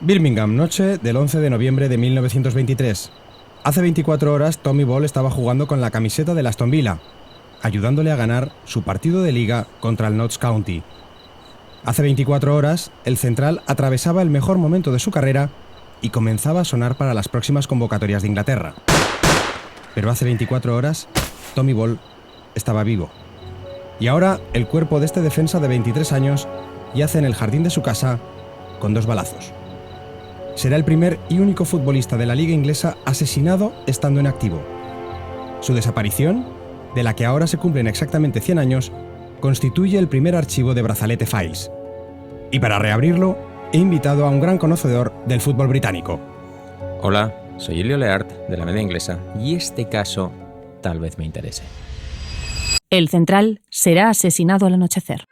Birmingham, noche del 11 de noviembre de 1923. Hace 24 horas Tommy Ball estaba jugando con la camiseta del Aston Villa, ayudándole a ganar su partido de liga contra el Notts County. Hace 24 horas, el central atravesaba el mejor momento de su carrera y comenzaba a sonar para las próximas convocatorias de Inglaterra. Pero hace 24 horas, Tommy Ball estaba vivo. Y ahora, el cuerpo de este defensa de 23 años yace en el jardín de su casa con 2 balazos. Será el primer y único futbolista de la liga inglesa asesinado estando en activo. Su desaparición, de la que ahora se cumplen exactamente 100 años, constituye el primer archivo de Brazalete Files. Y para reabrirlo, he invitado a un gran conocedor del fútbol británico. Hola, soy Elio Leart, de la Media Inglesa, y este caso tal vez me interese. El central será asesinado al anochecer.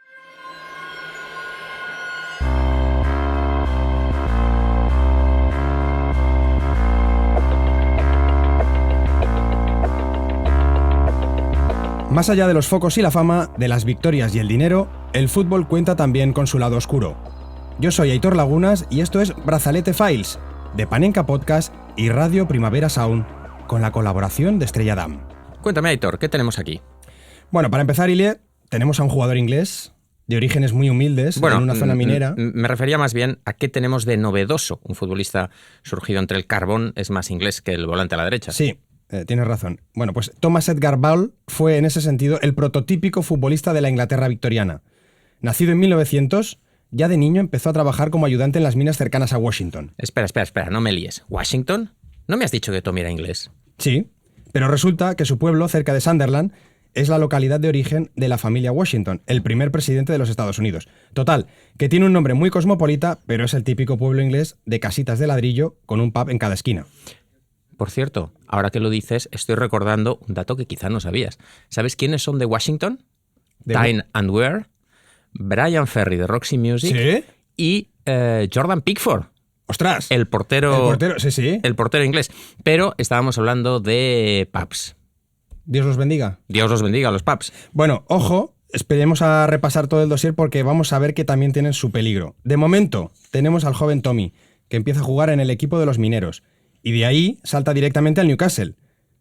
Más allá de los focos y la fama, de las victorias y el dinero, el fútbol cuenta también con su lado oscuro. Yo soy Aitor Lagunas y esto es Brazalete Files, de Panenka Podcast y Radio Primavera Sound, con la colaboración de Estrella Damm. Cuéntame, Aitor, ¿qué tenemos aquí? Bueno, para empezar, Ilie, tenemos a un jugador inglés, de orígenes muy humildes, en una zona minera. Me refería más bien a qué tenemos de novedoso. Un futbolista surgido entre el carbón es más inglés que el volante a la derecha. Sí. Tienes razón. Bueno, pues Thomas Edgar Ball fue en ese sentido el prototípico futbolista de la Inglaterra victoriana. Nacido en 1900, ya de niño empezó a trabajar como ayudante en las minas cercanas a Washington. Espera, no me líes. ¿Washington? ¿No me has dicho que Tommy era inglés? Sí, pero resulta que su pueblo, cerca de Sunderland, es la localidad de origen de la familia Washington, el primer presidente de los Estados Unidos. Total, que tiene un nombre muy cosmopolita, pero es el típico pueblo inglés de casitas de ladrillo con un pub en cada esquina. Por cierto, ahora que lo dices, estoy recordando un dato que quizás no sabías. ¿Sabes quiénes son de Washington? Tyne and Wear, Brian Ferry de Roxy Music. ¿Sí? Y Jordan Pickford. ¡Ostras! El portero, sí. El portero inglés. Pero estábamos hablando de pubs. Dios los bendiga. Dios los bendiga, los pubs. Bueno, ojo, esperemos a repasar todo el dossier porque vamos a ver que también tienen su peligro. De momento, tenemos al joven Tommy, que empieza a jugar en el equipo de los mineros. Y de ahí salta directamente al Newcastle.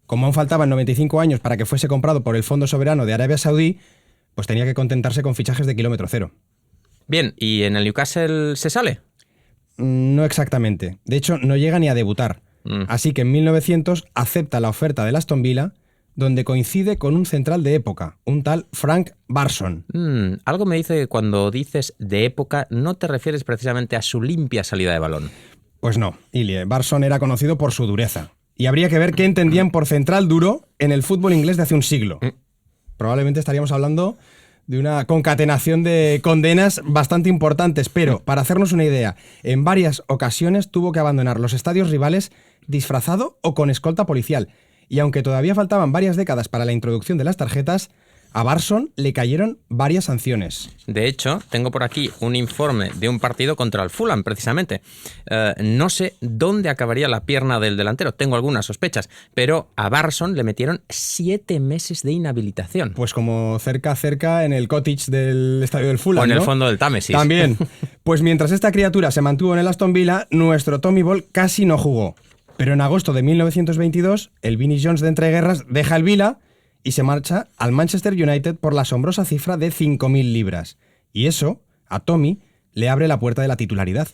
Como aún faltaban 95 años para que fuese comprado por el Fondo Soberano de Arabia Saudí, pues tenía que contentarse con fichajes de kilómetro cero. Bien, ¿y en el Newcastle se sale? No exactamente. De hecho, no llega ni a debutar. Así que en 1900 acepta la oferta del Aston Villa, donde coincide con un central de época, un tal Frank Barson. Algo me dice que cuando dices de época no te refieres precisamente a su limpia salida de balón. Pues no, Ilie. Barson era conocido por su dureza. Y habría que ver qué entendían por central duro en el fútbol inglés de hace un siglo. Probablemente estaríamos hablando de una concatenación de condenas bastante importantes, pero para hacernos una idea, en varias ocasiones tuvo que abandonar los estadios rivales disfrazado o con escolta policial. Y aunque todavía faltaban varias décadas para la introducción de las tarjetas, a Barson le cayeron varias sanciones. De hecho, tengo por aquí un informe de un partido contra el Fulham, precisamente. No sé dónde acabaría la pierna del delantero, tengo algunas sospechas, pero a Barson le metieron 7 meses de inhabilitación. Pues como cerca en el cottage del estadio del Fulham, o en ¿no? el fondo del Támesis. También. Pues mientras esta criatura se mantuvo en el Aston Villa, nuestro Tommy Ball casi no jugó. Pero en agosto de 1922, el Vinnie Jones de entreguerras deja el Villa y se marcha al Manchester United por la asombrosa cifra de 5.000 libras. Y eso, a Tommy, le abre la puerta de la titularidad.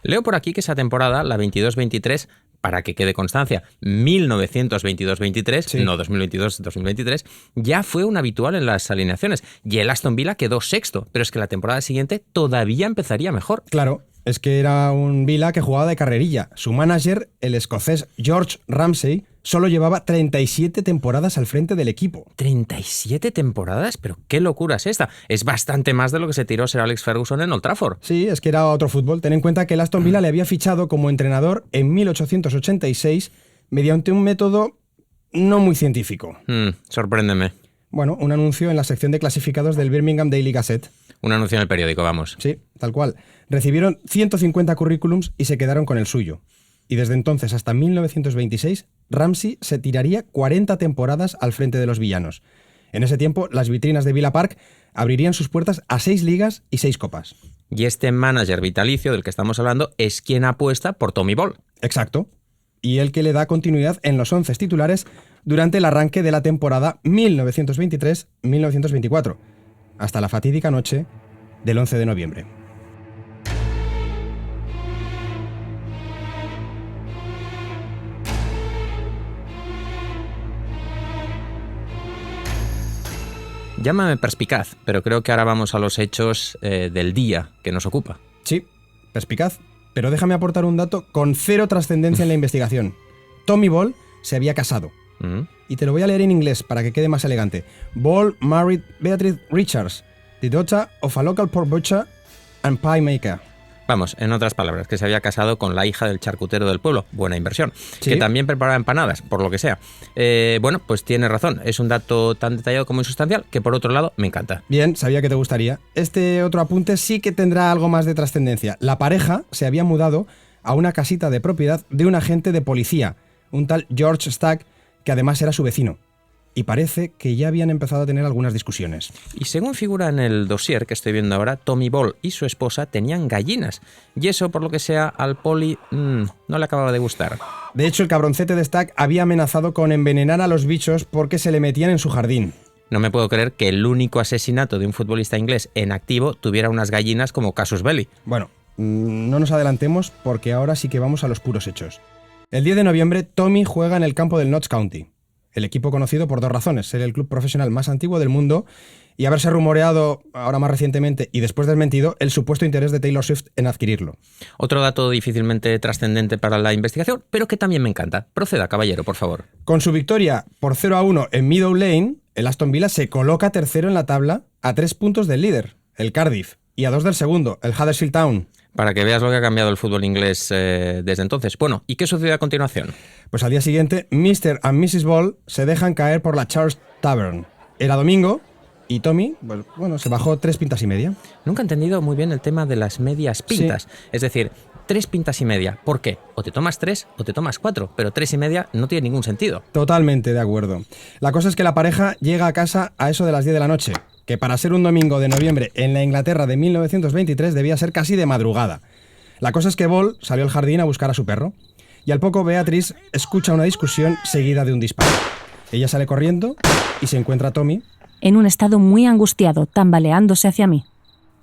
Leo por aquí que esa temporada, la 22-23, para que quede constancia, 1922-23, sí. No 2022-2023, ya fue un habitual en las alineaciones. Y el Aston Villa quedó sexto, pero es que la temporada siguiente todavía empezaría mejor. Claro, es que era un Villa que jugaba de carrerilla. Su manager, el escocés George Ramsay, solo llevaba 37 temporadas al frente del equipo. ¿37 temporadas? ¿Pero qué locura es esta? Es bastante más de lo que se tiró Sir Alex Ferguson en Old Trafford. Sí, es que era otro fútbol. Ten en cuenta que el Aston Villa le había fichado como entrenador en 1886 mediante un método no muy científico. Sorpréndeme. Bueno, un anuncio en la sección de clasificados del Birmingham Daily Gazette. Un anuncio en el periódico, vamos. Sí, tal cual. Recibieron 150 currículums y se quedaron con el suyo. Y desde entonces hasta 1926, Ramsay se tiraría 40 temporadas al frente de los villanos. En ese tiempo, las vitrinas de Villa Park abrirían sus puertas a 6 ligas y 6 copas. Y este manager vitalicio del que estamos hablando es quien apuesta por Tommy Ball. Exacto. Y el que le da continuidad en los 11 titulares durante el arranque de la temporada 1923-1924, hasta la fatídica noche del 11 de noviembre. Llámame perspicaz, pero creo que ahora vamos a los hechos del día que nos ocupa. Sí, perspicaz, pero déjame aportar un dato con cero trascendencia en la investigación. Tommy Ball se había casado. Y te lo voy a leer en inglés para que quede más elegante. Ball married Beatrice Richards, the daughter of a local pork butcher and pie maker. Vamos, en otras palabras, que se había casado con la hija del charcutero del pueblo. Buena inversión. Sí. Que también preparaba empanadas, por lo que sea. Bueno, pues tiene razón. Es un dato tan detallado como insustancial que, por otro lado, me encanta. Bien, sabía que te gustaría. Este otro apunte sí que tendrá algo más de trascendencia. La pareja se había mudado a una casita de propiedad de un agente de policía, un tal George Stack, que además era su vecino. Y parece que ya habían empezado a tener algunas discusiones. Y según figura en el dossier que estoy viendo ahora, Tommy Ball y su esposa tenían gallinas. Y eso, por lo que sea, al poli no le acababa de gustar. De hecho, el cabroncete de Stack había amenazado con envenenar a los bichos porque se le metían en su jardín. No me puedo creer que el único asesinato de un futbolista inglés en activo tuviera unas gallinas como casus belli. Bueno, no nos adelantemos porque ahora sí que vamos a los puros hechos. El 10 de noviembre, Tommy juega en el campo del Notts County. El equipo conocido por dos razones: ser el club profesional más antiguo del mundo y haberse rumoreado, ahora más recientemente y después desmentido, el supuesto interés de Taylor Swift en adquirirlo. Otro dato difícilmente trascendente para la investigación, pero que también me encanta. Proceda, caballero, por favor. Con su victoria por 0-1 en Meadow Lane, el Aston Villa se coloca tercero en la tabla a 3 puntos del líder, el Cardiff, y a 2 del segundo, el Huddersfield Town. Para que veas lo que ha cambiado el fútbol inglés desde entonces. Bueno, ¿y qué sucedió a continuación? Pues al día siguiente, Mr. and Mrs. Ball se dejan caer por la Charles Tavern. Era domingo y Tommy, bueno, se bajó 3 pintas y media. Nunca he entendido muy bien el tema de las medias pintas. Sí. Es decir, 3 pintas y media. ¿Por qué? O te tomas 3 o te tomas 4, pero 3 y media no tiene ningún sentido. Totalmente de acuerdo. La cosa es que la pareja llega a casa a eso de las 10 de la noche, que para ser un domingo de noviembre en la Inglaterra de 1923 debía ser casi de madrugada. La cosa es que Ball salió al jardín a buscar a su perro, y al poco Beatrice escucha una discusión seguida de un disparo. Ella sale corriendo y se encuentra a Tommy en un estado muy angustiado, tambaleándose hacia mí.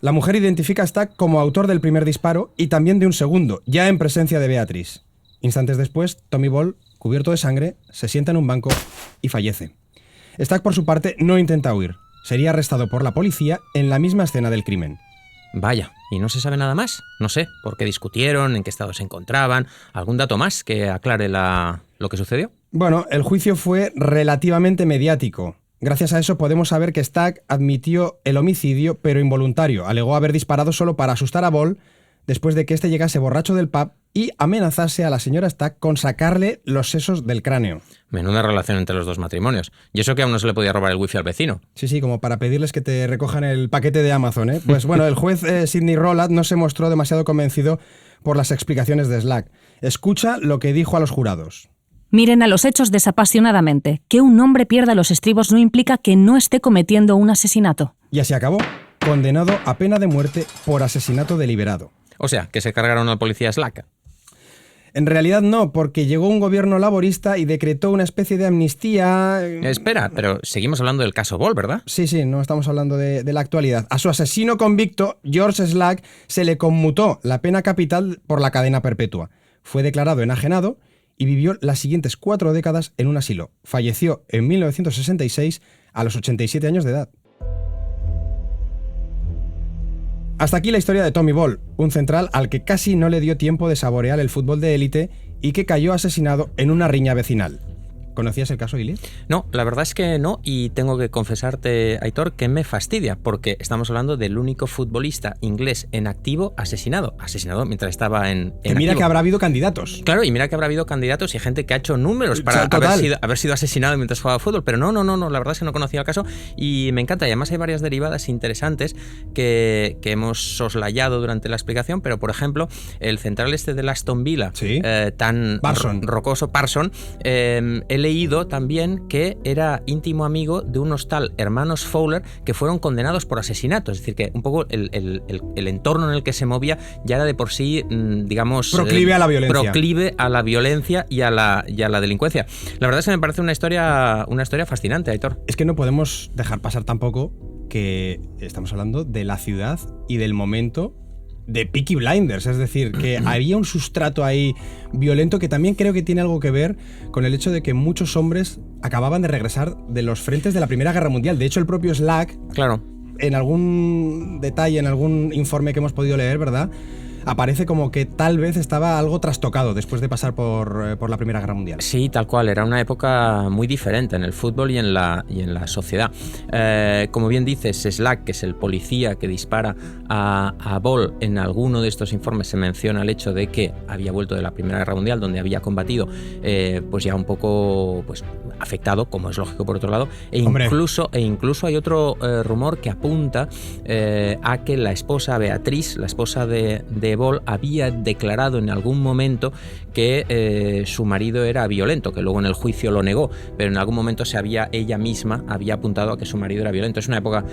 La mujer identifica a Stack como autor del primer disparo y también de un segundo, ya en presencia de Beatrice. Instantes después, Tommy Ball, cubierto de sangre, se sienta en un banco y fallece. Stack, por su parte, no intenta huir. Sería arrestado por la policía en la misma escena del crimen. Vaya, ¿y no se sabe nada más? No sé, ¿por qué discutieron? ¿En qué estado se encontraban? ¿Algún dato más que aclare lo que sucedió? Bueno, el juicio fue relativamente mediático. Gracias a eso podemos saber que Stack admitió el homicidio, pero involuntario. Alegó haber disparado solo para asustar a Ball después de que éste llegase borracho del pub y amenazase a la señora Stack con sacarle los sesos del cráneo. Menuda relación entre los dos matrimonios. Y eso que aún no se le podía robar el wifi al vecino. Sí, como para pedirles que te recojan el paquete de Amazon, ¿eh? Pues bueno, el juez Sidney Rowlatt no se mostró demasiado convencido por las explicaciones de Slack. Escucha lo que dijo a los jurados. Miren a los hechos desapasionadamente. Que un hombre pierda los estribos no implica que no esté cometiendo un asesinato. Y así acabó, condenado a pena de muerte por asesinato deliberado. O sea, que se cargaron al policía Slack. En realidad no, porque llegó un gobierno laborista y decretó una especie de amnistía. Espera, pero seguimos hablando del caso Ball, ¿verdad? Sí, no estamos hablando de la actualidad. A su asesino convicto, George Slack, se le conmutó la pena capital por la cadena perpetua. Fue declarado enajenado y vivió las siguientes 4 décadas en un asilo. Falleció en 1966 a los 87 años de edad. Hasta aquí la historia de Tommy Ball, un central al que casi no le dio tiempo de saborear el fútbol de élite y que cayó asesinado en una riña vecinal. ¿Conocías el caso, Ili? No, la verdad es que no, y tengo que confesarte, Aitor, que me fastidia, porque estamos hablando del único futbolista inglés en activo asesinado mientras estaba en que mira activo. Que habrá habido candidatos. Claro, y mira que habrá habido candidatos y gente que ha hecho números para haber sido asesinado mientras jugaba fútbol, pero no, la verdad es que no conocía el caso y me encanta, y además hay varias derivadas interesantes que hemos soslayado durante la explicación, pero por ejemplo, el central este del Aston Villa, ¿sí? tan Parson. rocoso, Parson, he leído también que era íntimo amigo de unos tal hermanos Fowler que fueron condenados por asesinato. Es decir, que un poco el entorno en el que se movía ya era de por sí, digamos... Proclive a la violencia. Proclive a la violencia y a la delincuencia. La verdad es que me parece una historia fascinante, Aitor. Es que no podemos dejar pasar tampoco que estamos hablando de la ciudad y del momento de Peaky Blinders, es decir, que había un sustrato ahí violento que también creo que tiene algo que ver con el hecho de que muchos hombres acababan de regresar de los frentes de la Primera Guerra Mundial. De hecho, el propio Slack, claro, en algún detalle, en algún informe que hemos podido leer, ¿verdad?, aparece como que tal vez estaba algo trastocado después de pasar por la Primera Guerra Mundial. Sí, tal cual. Era una época muy diferente en el fútbol y en la sociedad. Como bien dices, Slack, que es el policía que dispara a Ball, en alguno de estos informes se menciona el hecho de que había vuelto de la Primera Guerra Mundial, donde había combatido, pues ya un poco pues afectado, como es lógico por otro lado, e incluso hay otro rumor que apunta a que la esposa Beatriz, la esposa de Ball, había declarado en algún momento que su marido era violento, que luego en el juicio lo negó, pero en algún momento ella misma había apuntado a que su marido era violento. Es una época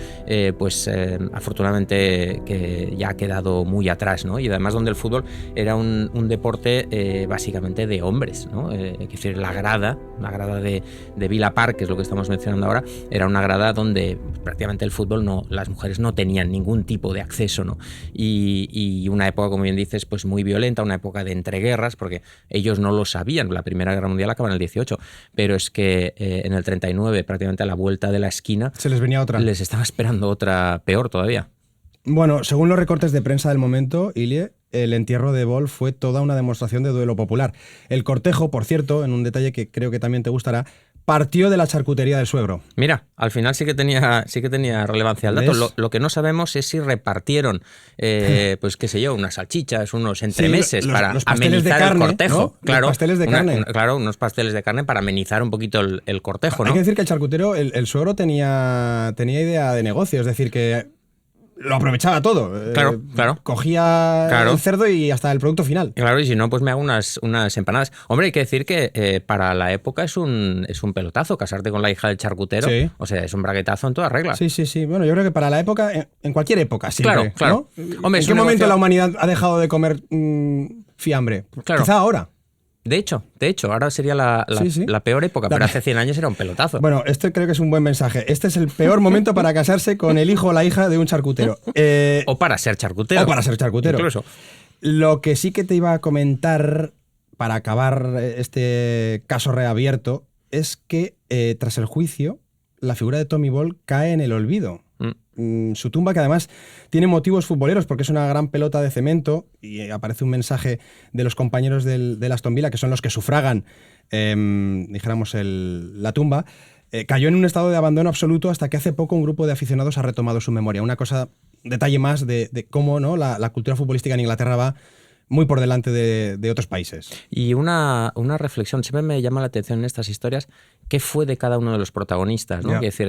afortunadamente que ya ha quedado muy atrás, ¿no? Y además donde el fútbol era un deporte básicamente de hombres, ¿no? Es decir, la grada de Villa Park, que es lo que estamos mencionando ahora, era una grada donde prácticamente el fútbol las mujeres no tenían ningún tipo de acceso, ¿no? Y una época, como bien dices, pues muy violenta, una época de entreguerras, porque ellos no lo sabían. La Primera Guerra Mundial acaba en el 18, pero es que en el 39, prácticamente a la vuelta de la esquina, se les venía otra. Les estaba esperando otra peor todavía. Bueno, según los recortes de prensa del momento, Ilie, el entierro de Ball fue toda una demostración de duelo popular. El cortejo, por cierto, en un detalle que creo que también te gustará, partió de la charcutería del suegro. Mira, al final sí que tenía relevancia el dato. Lo que no sabemos es si repartieron, pues qué sé yo, unas salchichas, unos entremeses para amenizar el cortejo. ¿No? Claro, los pasteles de carne. Claro, unos pasteles de carne para amenizar un poquito el cortejo, ¿no? Hay que decir que el charcutero, el suegro tenía idea de negocio, es decir, que lo aprovechaba todo. Claro. Cogía el cerdo y hasta el producto final. Claro, y si no, pues me hago unas empanadas. Hombre, hay que decir que para la época es un pelotazo casarte con la hija del charcutero. Sí. O sea, es un braguetazo en todas reglas. Sí. Bueno, yo creo que para la época, en cualquier época, siempre. Claro. ¿No? Hombre, ¿en qué momento la humanidad ha dejado de comer fiambre? Claro. Quizá ahora. De hecho, ahora sería la peor época, pero hace 100 años era un pelotazo. Bueno, este creo que es un buen mensaje. Este es el peor momento para casarse con el hijo o la hija de un charcutero. O para ser charcutero. Incluso. Lo que sí que te iba a comentar, para acabar este caso reabierto, es que tras el juicio, la figura de Tommy Ball cae en el olvido. Su tumba, que además tiene motivos futboleros porque es una gran pelota de cemento, y aparece un mensaje de los compañeros del Aston Villa, que son los que sufragan, dijéramos, la tumba, cayó en un estado de abandono absoluto hasta que hace poco un grupo de aficionados ha retomado su memoria. Una cosa, detalle más de cómo, ¿no?, la cultura futbolística en Inglaterra va muy por delante de otros países. Y una reflexión, siempre me llama la atención en estas historias, ¿qué fue de cada uno de los protagonistas? ¿No? Es decir,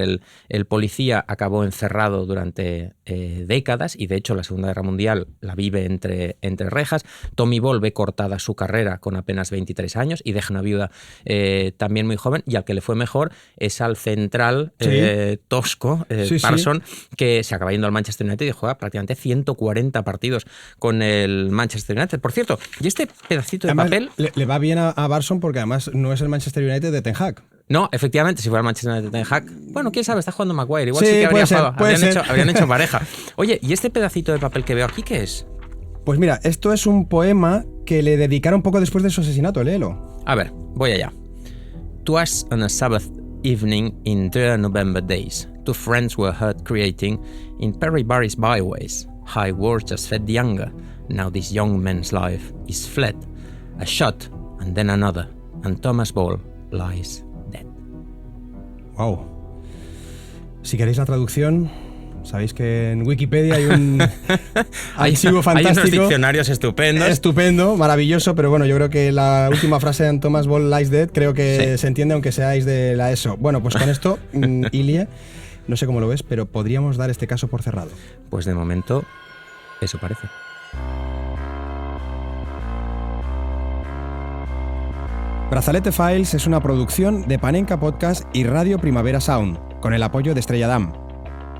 el policía acabó encerrado durante décadas, y de hecho la Segunda Guerra Mundial la vive entre rejas. Tommy Ball ve cortada su carrera con apenas 23 años y deja una viuda también muy joven, y al que le fue mejor es al central tosco, Parson, que se acaba yendo al Manchester United y juega prácticamente 140 partidos con el Manchester United. Por cierto, y este pedacito de además, papel... Le va bien a Barson porque además no es el Manchester United de Ten Hag. No, efectivamente, si fuera el Manchester United de Ten Hag, bueno, quién sabe, está jugando Maguire, igual sí que habrían hecho pareja. Oye, ¿y este pedacito de papel que veo aquí qué es? Pues mira, esto es un poema que le dedicaron poco después de su asesinato, léelo. A ver, voy allá. Twas on a Sabbath evening in drear November days, two friends were heard creating in Perry Barry's byways. High wars just fed the younger. Now this young man's life is fled. A shot, and then another, and Thomas Ball lies dead. Wow. Si queréis la traducción, sabéis que en Wikipedia hay un archivo fantástico. Hay unos diccionarios estupendos. Estupendo, maravilloso, pero bueno, yo creo que la última frase en Thomas Ball lies dead creo que se entiende aunque seáis de la ESO. Bueno, pues con esto, Ilie, no sé cómo lo ves, pero podríamos dar este caso por cerrado. Pues de momento, eso parece. Brazalete Files es una producción de Panenka Podcast y Radio Primavera Sound, con el apoyo de Estrella Damm.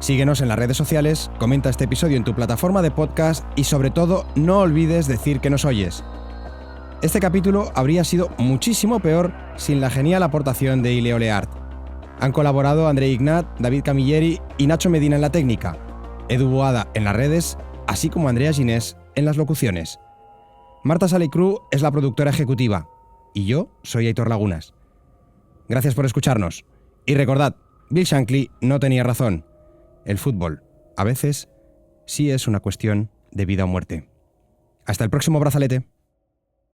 Síguenos en las redes sociales, comenta este episodio en tu plataforma de podcast y sobre todo no olvides decir que nos oyes. Este capítulo habría sido muchísimo peor sin la genial aportación de Ile Oleart. Han colaborado André Ignat, David Camilleri y Nacho Medina en la técnica, Edu Boada en las redes, así como Andrea Ginés en las locuciones. Marta Salicru es la productora ejecutiva y yo soy Aitor Lagunas. Gracias por escucharnos. Y recordad, Bill Shankly no tenía razón. El fútbol, a veces, sí es una cuestión de vida o muerte. Hasta el próximo brazalete.